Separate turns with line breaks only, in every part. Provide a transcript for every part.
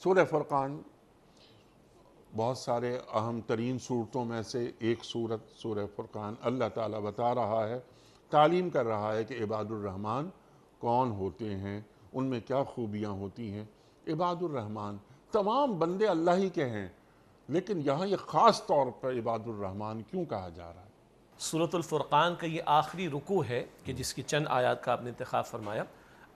سورہ فرقان بہت سارے اہم ترین صورتوں میں سے ایک صورت سورہ فرقان اللہ تعالیٰ بتا رہا ہے، تعلیم کر رہا ہے کہ عباد الرحمن کون ہوتے ہیں، ان میں کیا خوبیاں ہوتی ہیں۔ عباد الرحمن تمام بندے اللہ ہی کے ہیں، لیکن یہاں یہ خاص طور پر عباد الرحمن کیوں کہا جا رہا ہے؟
سورۃ الفرقان کا یہ آخری رکوع ہے کہ جس کی چند آیات کا آپ نے انتخاب فرمایا۔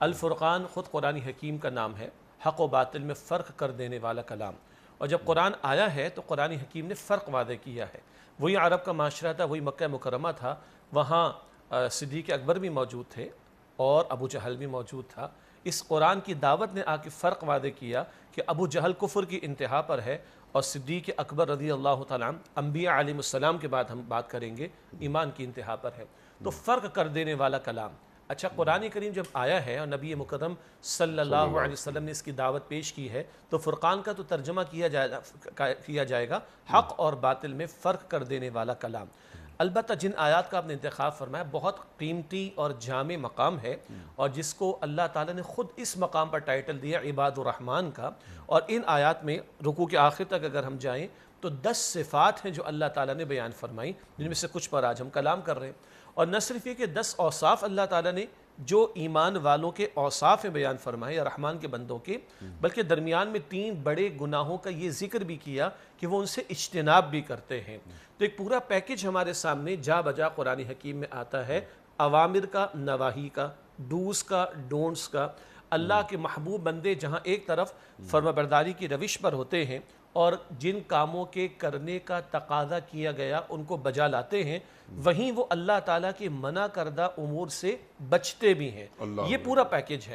الفرقان خود قرآن حکیم کا نام ہے، حق و باطل میں فرق کر دینے والا کلام۔ اور جب قرآن آیا ہے تو قرآن حکیم نے فرق وعدے کیا ہے۔ وہی عرب کا معاشرہ تھا، وہی مکہ مکرمہ تھا، وہاں صدیق اکبر بھی موجود تھے اور ابو جہل بھی موجود تھا۔ اس قرآن کی دعوت نے آ کے فرق وعدے کیا کہ ابو جہل کفر کی انتہا پر ہے اور صدیق اکبر رضی اللہ تعالیٰ عنہ انبیاء علیہ السلام کے بعد ہم بات کریں گے ایمان کی انتہا پر ہے۔ تو فرق کر دینے والا کلام۔ اچھا، قرآن کریم جب آیا ہے اور نبی مکرم صلی اللہ علیہ وسلم نے اس کی دعوت پیش کی ہے تو فرقان کا تو ترجمہ کیا جائے گا حق اور باطل میں فرق کر دینے والا کلام۔ البتہ جن آیات کا آپ نے انتخاب فرمایا بہت قیمتی اور جامع مقام ہے، اور جس کو اللہ تعالیٰ نے خود اس مقام پر ٹائٹل دیا عباد الرحمن کا۔ اور ان آیات میں رکوع کے آخر تک اگر ہم جائیں تو 10 صفات ہیں جو اللہ تعالیٰ نے بیان فرمائی، جن میں سے کچھ پر آج ہم کلام کر رہے ہیں۔ اور نہ صرف یہ کہ 10 اوصاف اللہ تعالیٰ نے جو ایمان والوں کے اوصاف ہیں بیان فرمائے یا رحمان کے بندوں کے، بلکہ درمیان میں 3 بڑے گناہوں کا یہ ذکر بھی کیا کہ وہ ان سے اجتناب بھی کرتے ہیں۔ تو ایک پورا پیکج ہمارے سامنے جا بجا قرآن حکیم میں آتا ہے، اوامر کا، نواہی کا، ڈوز کا، ڈونٹس کا۔ اللہ کے محبوب بندے جہاں ایک طرف فرمانبرداری کی روش پر ہوتے ہیں اور جن کاموں کے کرنے کا تقاضا کیا گیا ان کو بجا لاتے ہیں، وہیں وہ اللہ تعالیٰ کے منع کردہ امور سے بچتے بھی ہیں۔ یہ پورا پیکج ہے۔